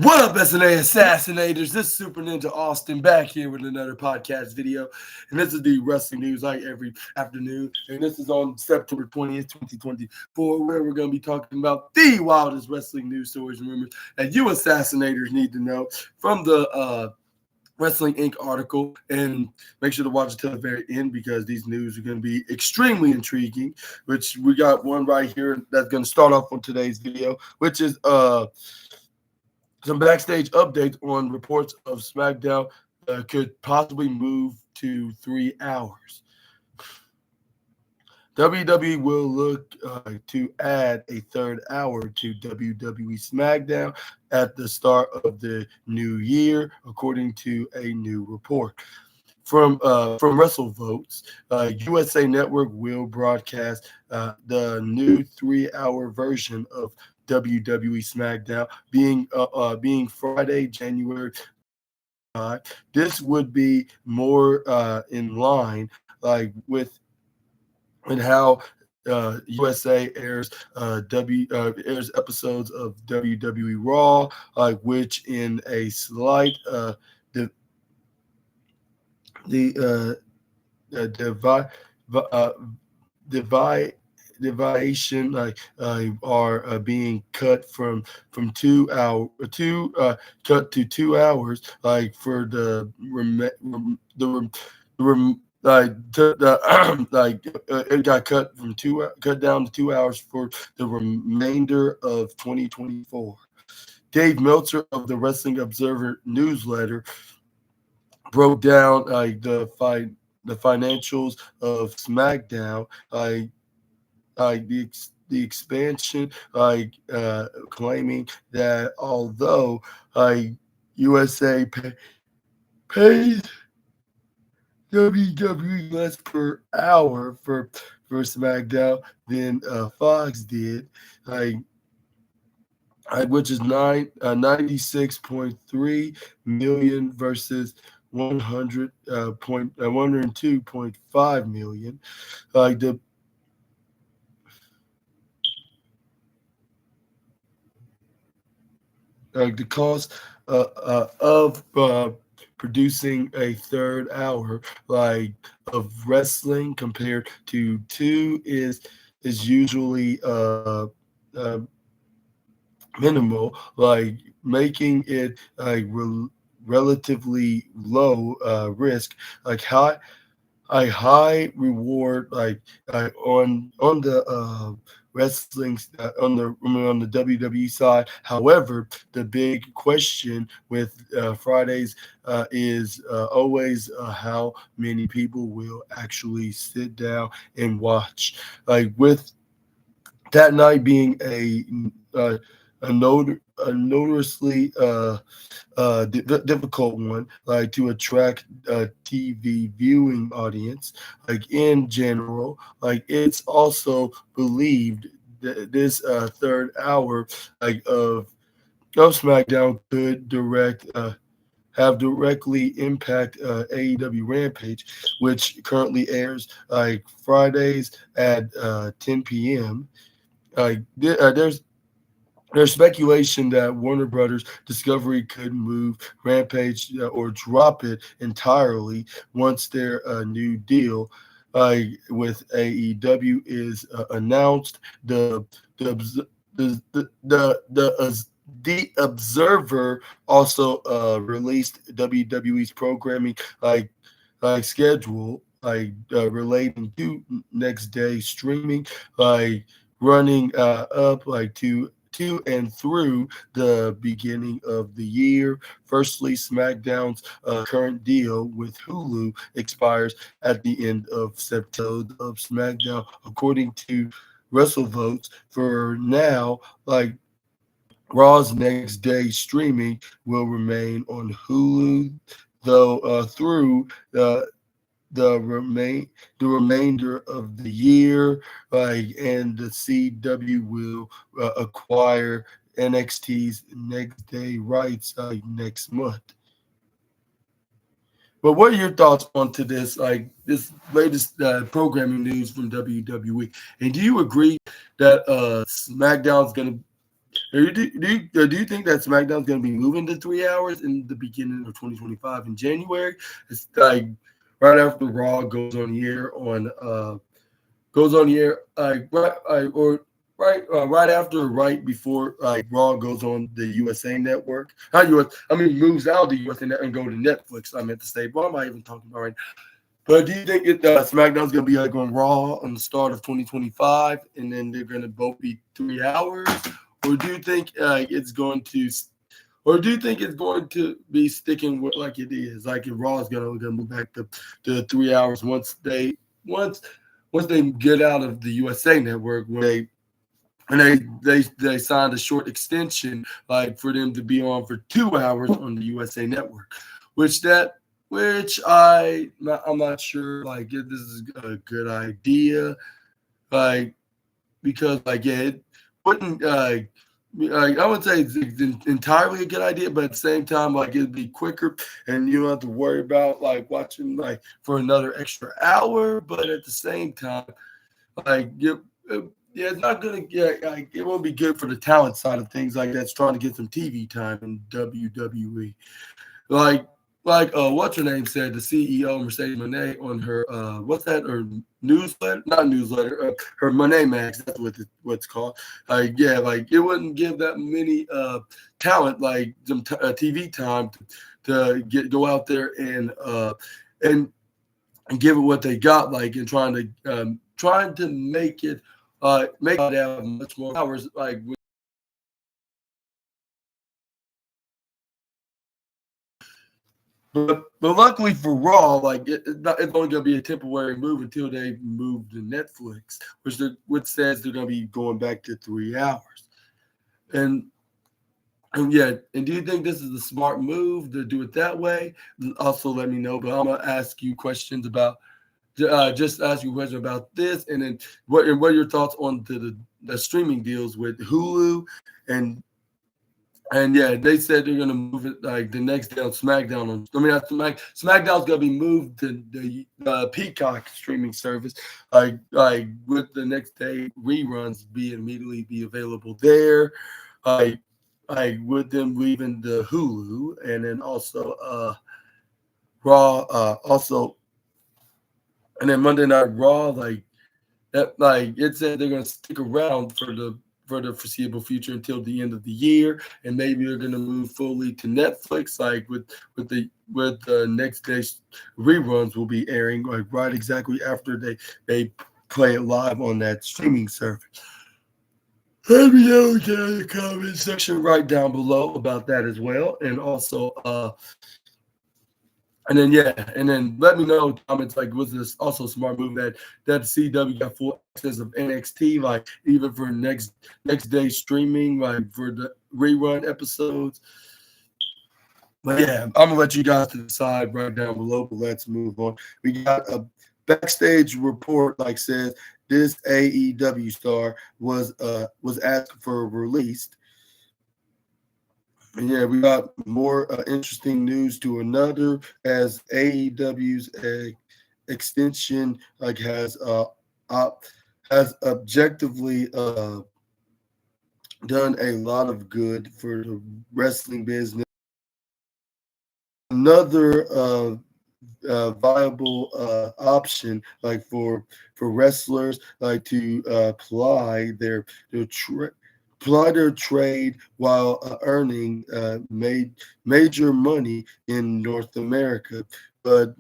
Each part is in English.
What up, SNA Assassinators? This is Super Ninja Austin back here with another podcast video. And this is the wrestling news like every afternoon. And this is on September 20th, 2024, where we're going to be talking about the wildest wrestling news stories and rumors that you Assassinators need to know from the Wrestling Inc. article. And make sure to watch it till the very end because these news are going to be extremely intriguing, which we got one right here that's going to start off on today's video, which is some backstage updates on reports of SmackDown could possibly move to 3 hours. WWE will look to add a third hour to WWE SmackDown at the start of the new year, according to a new report. From WrestleVotes, USA Network will broadcast the new 3-hour version of WWE SmackDown being Friday, January 5. This would be more in line with and how USA airs airs episodes of WWE Raw, which in a slight deviation are being cut from 2 hour cut to 2 hours for the it got cut down to 2 hours for the remainder of 2024. Dave Meltzer of the Wrestling Observer newsletter broke down the financials of SmackDown, the expansion, claiming that although USA pays WWE less per hour for SmackDown than Fox did, which is 96.3 million versus 102.5 million. The cost of producing a third hour of wrestling compared to 2 is usually minimal, making it relatively low risk, high reward, on the wrestling on the WWE side. However, the big question with Fridays is always how many people will actually sit down and watch. With that night being a notoriously difficult one, to attract a TV viewing audience, in general, it's also believed that this third hour of SmackDown could have directly impact AEW Rampage, which currently airs Fridays at 10 p.m. There's speculation that Warner Brothers Discovery could move Rampage or drop it entirely once their new deal with AEW is announced. The Observer also released WWE's programming schedule relating to next day streaming, running up to and through the beginning of the year. Firstly, SmackDown's current deal with Hulu expires at the end of September of SmackDown, according to WrestleVotes. For now, Raw's next day streaming will remain on Hulu, though through the remainder of the year, and the CW will acquire NXT's next day rights next month. But what are your thoughts onto this, this latest programming news from WWE? And do you agree that SmackDown's going to Do you think that SmackDown's going to be moving to 3 hours in the beginning of 2025 in January? It's like right after Raw goes on the air right after, right before like Raw goes on the USA Network. Not US, I mean moves out of the USA Network and go to Netflix. I meant to say, what am I even talking about right now? But do you think SmackDown's gonna be like on Raw on the start of 2025, and then they're gonna both be 3 hours, or do you think or do you think it's going to be sticking with like it is, like if Raw is gonna move back to 3 hours once once they get out of the USA Network, when they signed a short extension, like for them to be on for 2 hours on the USA Network, which that which I'm not sure like if this is a good idea, like because like yeah, it wouldn't like I would say it's entirely a good idea, but at the same time, like it'd be quicker, and you don't have to worry about like watching like for another extra hour. But at the same time, like yeah, it's not gonna get like it won't be good for the talent side of things. Like that's trying to get some TV time in WWE. Like what's her name said, the CEO Mercedes Monet on her what's that, her newsletter, not newsletter, her Monet Max, that's what's called. Like yeah, like it wouldn't give that many talent like some TV time to go out there and and give it what they got, like and trying to make it have much more hours, like but luckily for Raw, like it's only gonna be a temporary move until they move to Netflix, which says they're gonna be going back to 3 hours. And and yeah, and do you think this is a smart move to do it that way? Also, let me know. But I'm gonna ask you questions about just ask you a question about this, and then what are your thoughts on the streaming deals with Hulu and yeah, they said they're gonna move it like the next day on SmackDown. I mean, SmackDown's gonna be moved to the Peacock streaming service, like with the next day reruns be immediately be available there, like with them leaving the Hulu, and then also Raw, also, and then Monday Night Raw, like that, like it said they're gonna stick around for the foreseeable future until the end of the year, and maybe they're gonna move fully to Netflix, like with the next day's reruns will be airing like right exactly after they play it live on that streaming service. Let me know in the comment section right down below about that as well, and also and then yeah, and then let me know in comments like was this also a smart move that CW got full access of NXT, like even for next day streaming, like for the rerun episodes. But yeah, I'm gonna let you guys decide right down below. But let's move on. We got a backstage report like says this AEW star was asked for released. Yeah, we got more interesting news to another as AEW's extension like has objectively done a lot of good for the wrestling business. Another viable option like for wrestlers like to their ply their trade while earning major money in North America. But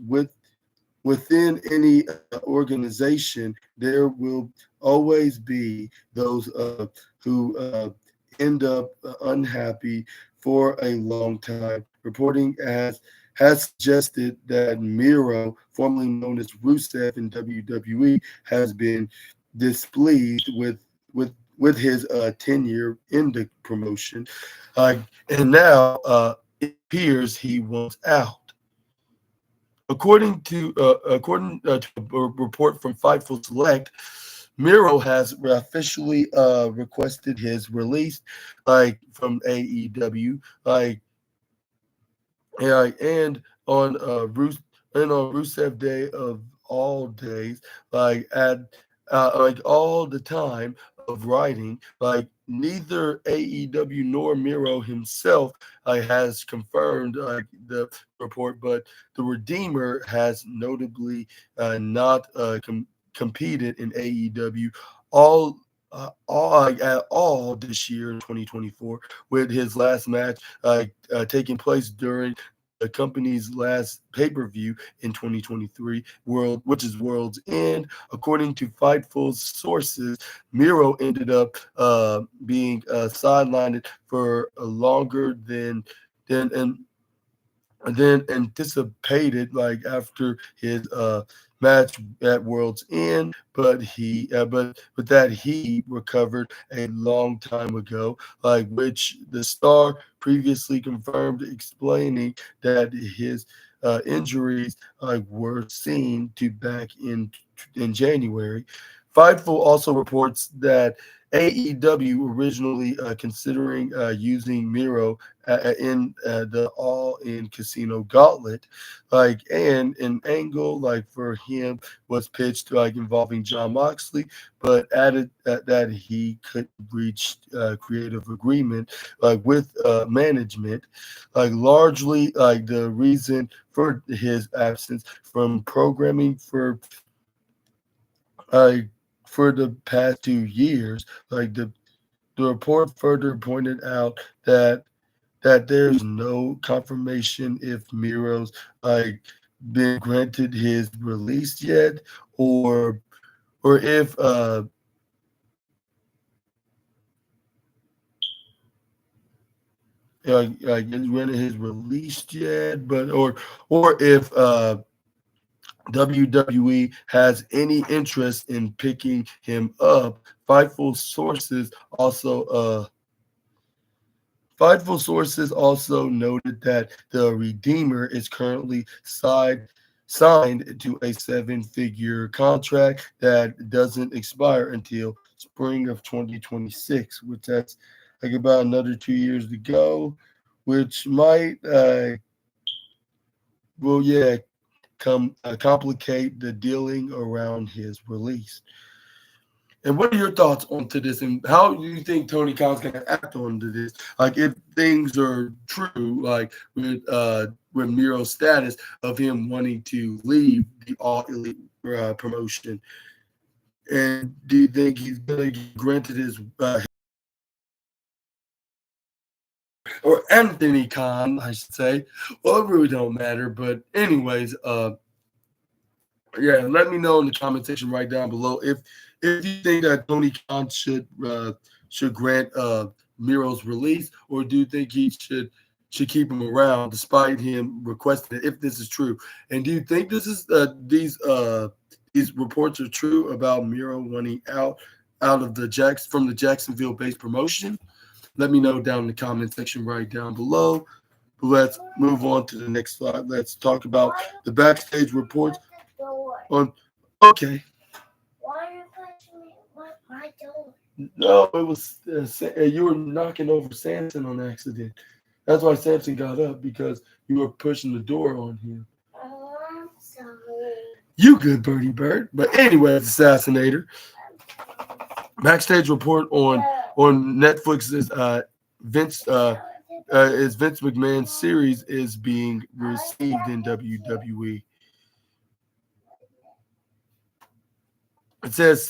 within any organization, there will always be those who end up unhappy for a long time. Reporting has suggested that Miro, formerly known as Rusev in WWE, has been displeased with his tenure in the promotion, and now it appears he wants out. According to a report from Fightful Select, Miro has officially requested his release, like from AEW, like yeah, and on Rusev Day of all days, like at like all the time, of writing. Like neither AEW nor Miro himself has confirmed the report, but the Redeemer has notably not competed in AEW all. At all this year in 2024, with his last match taking place during the company's last pay-per-view in 2023, which is World's End. According to Fightful's sources, Miro ended up being sidelined for longer than than anticipated, like after his match at World's End, but that he recovered a long time ago, like which the star previously confirmed, explaining that his injuries were seen to back in January. Fightful also reports that AEW originally considering using Miro in the All-In Casino Gauntlet, and an angle for him was pitched involving John Moxley, but added that he could reach creative agreement with management, largely the reason for his absence from programming uh, for the past 2 years. The report further pointed out that there's no confirmation if Miro's been granted his release yet, or if it's granted his release yet, but or if WWE has any interest in picking him up. Fightful sources also noted that the Redeemer is currently signed to a seven-figure contract that doesn't expire until spring of 2026, which that's about another 2 years to go, which might, well, yeah, complicate the dealing around his release. And what are your thoughts onto this? And how do you think Tony Khan's going to act onto this? If things are true, with Miro's status of him wanting to leave the All Elite promotion, and do you think he's going to get granted his or Anthony Khan, I should say? Well, it really don't matter. But anyways, yeah, let me know in the comment section right down below if you think that Tony Khan should grant Miro's release, or do you think he should keep him around despite him requesting it, if this is true. And do you think these reports are true about Miro wanting out of the Jacksonville-based promotion? Let me know down in the comment section right down below. But let's move on to the next slide. Let's talk about the backstage reports on. Okay. Why are you pushing me? My door. No, it was you were knocking over Samson on accident. That's why Samson got up, because you were pushing the door on him. Oh, I'm sorry. You good, Birdie Bird. But anyways, Assassinator. Backstage report on Netflix's Vince McMahon's series is being received in WWE. It says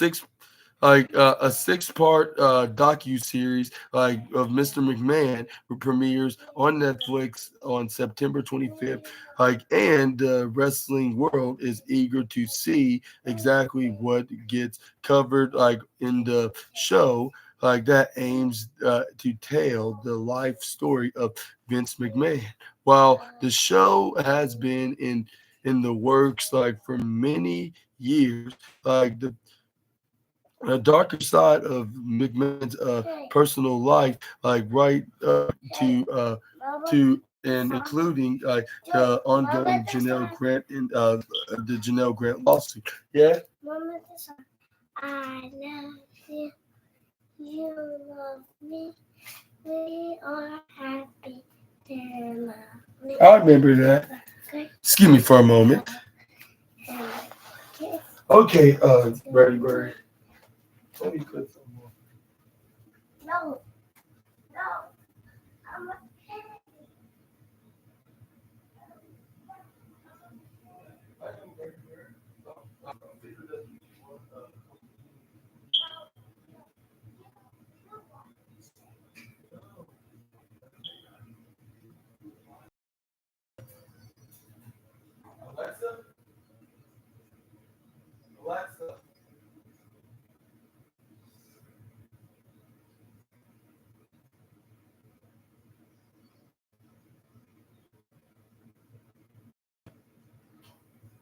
a six-part docu-series of Mr. McMahon premieres on Netflix on September 25th. And the wrestling world is eager to see exactly what gets covered in the show that aims to tell the life story of Vince McMahon. While the show has been in the works for many years, the darker side of McMahon's personal life, right to and including the ongoing Janelle Grant and the Janelle Grant lawsuit. Yeah. Mama, I love you. You love me. We are happy. I remember that. Excuse me for a moment. Okay, Birdie Bird. Let me put some more. Alexa,